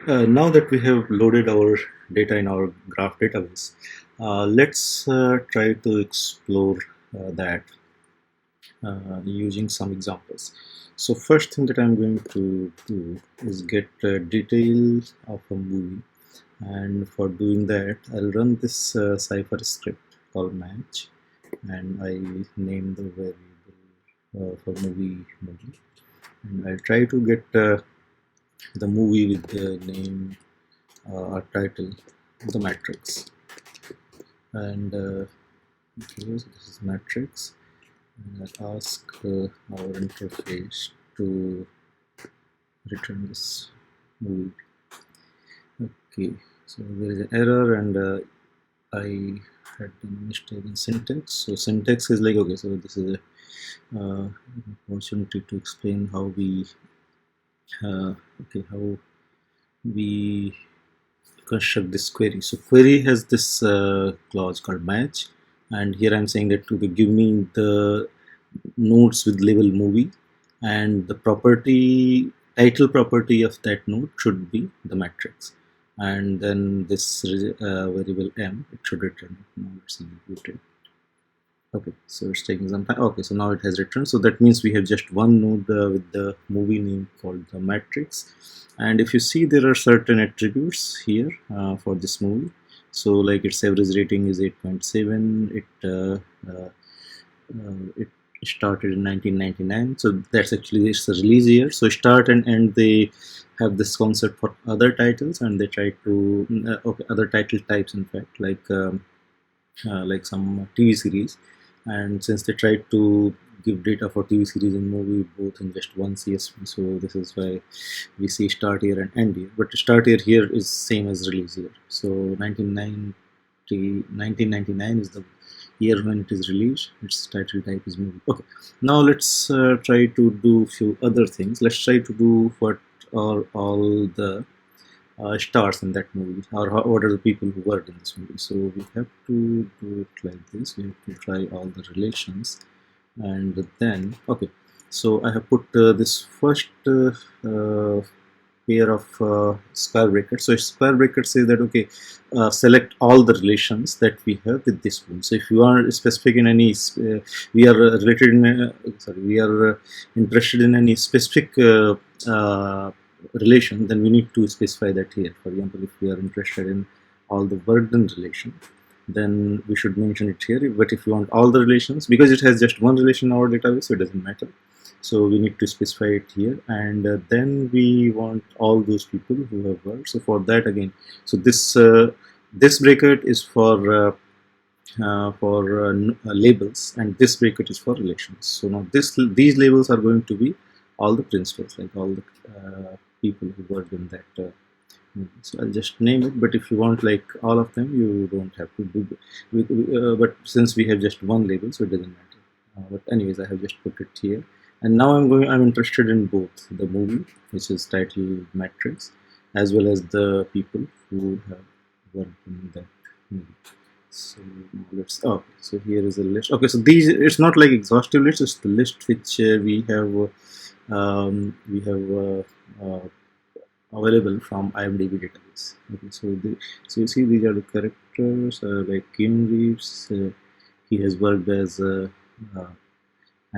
Now that we have loaded our data in our graph database, let's try to explore that using some examples. So first thing that I'm going to do is get details of a movie, and for doing that I'll run this Cypher script called match, and I name the variable for movie, and I'll try to get the movie with the name or title the matrix. And okay, so this is matrix, and I'll ask our interface to return this movie. Okay, so there is an error, and I had a mistake in syntax. So syntax is like, okay, so this is a opportunity to explain how we how we construct this query. So query has this clause called match, and here I'm saying that to give me the nodes with label movie, and the property title property of that node should be the matrix, and then this variable m, it should return. Now let's execute it. Okay, so it's taking some time. Okay, so now it has returned. So that means we have just one node with the movie name called the matrix. And if you see, there are certain attributes here for this movie. So like its average rating is 8.7. It started in 1999. So that's actually its release year. So start and end, they have this concept for other titles, and they try to other title types, in fact, like some TV series. And since they tried to give data for TV series and movie both in just one CSV, so this is why we see start year and end year. But start year here is same as release year. So 1999 is the year when it is released. Its title type is movie. Okay, now let's try to do few other things. Let's try to do what are all the stars in that movie, or what are the people who worked in this movie. So we have to do it like this. We have to try all the relations, and then okay, so I have put this first pair of square brackets. So square brackets say that okay, select all the relations that we have with this one. So if you are specific in any we are related in we are interested in any specific relation, then we need to specify that here. For example, if we are interested in all the burden relation, then we should mention it here. But if you want all the relations, because it has just one relation in our database, so it doesn't matter. So we need to specify it here, and then we want all those people who have worked. So for that again, so this bracket is for labels, and this bracket is for relations. So now these labels are going to be all the principals, like all the people who worked in that movie. So I'll just name it, but if you want like all of them, you don't have to do but since we have just one label, so it doesn't matter. But anyways, I have just put it here, and now I'm interested in both the movie, which is titled matrix, as well as the people who have worked in that movie. So let's so here is a list. Okay, so these, it's not like exhaustive list, it's the list which we have available from IMDb database. Okay, so you see these are the characters like Keanu Reeves. He has worked as an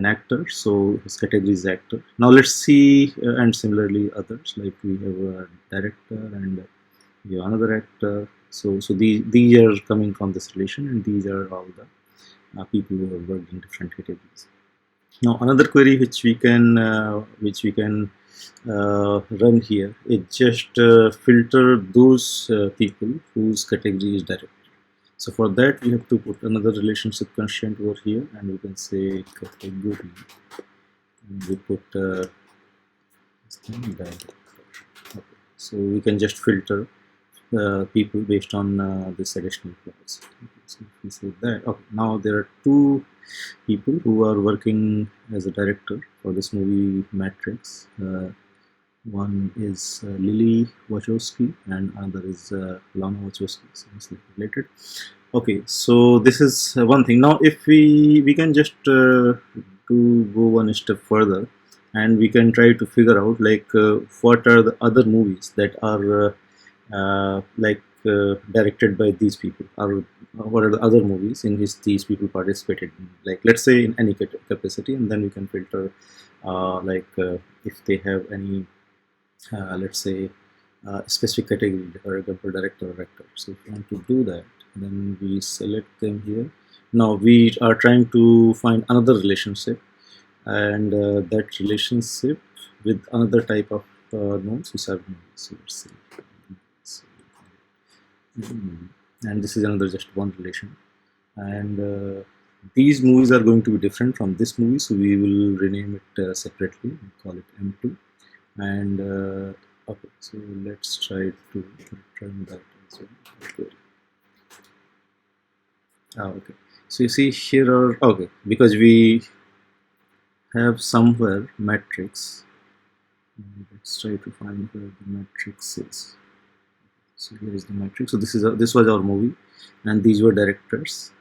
actor, so his category is actor. Now let's see, and similarly others, like we have a director and we have another actor. So these are coming from this relation, and these are all the people who have worked in different categories. Now another query which we can run here is just filter those people whose category is director. So for that we have to put another relationship constraint over here, and we can say category, and we put director. Okay. So we can just filter people based on this additional clause. Okay, so if we say that, okay, now there are two people who are working as a director for this movie Matrix. One is Lily Wachowski, and another is Lana Wachowski, so it's related. Okay, so this is one thing. Now if we can just go one step further. and we can try to figure out like what are the other movies that are directed by these people, or what are the other movies in which these people participated in, like let's say in any capacity, and then we can filter if they have any let's say specific category, for example director or actor. So if you want to do that, then we select them here. Now we are trying to find another relationship, and that relationship with another type of nodes which are movies. So let's see. And this is another just one relation, and these movies are going to be different from this movie, so we will rename it separately and call it M2. And okay, so let's try to return that as well. Okay. Okay, so you see here are okay, because we have somewhere matrix. Let's try to find where the matrix is. So here is the matrix. So this was our movie, and these were directors,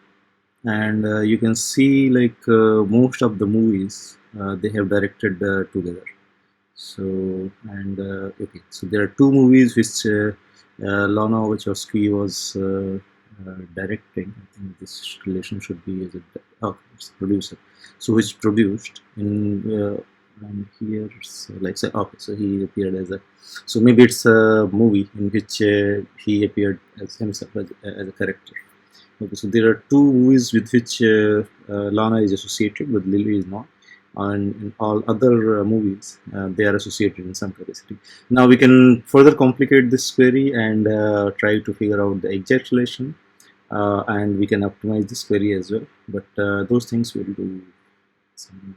and you can see like most of the movies they have directed together. So and okay, so there are two movies which Lana Wachowski was directing. I think this relation should be as a it's producer. So which produced in and here so like say okay, so he appeared as a, so maybe it's a movie in which he appeared as himself as a character. Okay, so there are two movies with which Lana is associated, but Lily is not. And in all other movies, they are associated in some capacity. Now we can further complicate this query and try to figure out the exact relation, and we can optimize this query as well. But those things we'll do some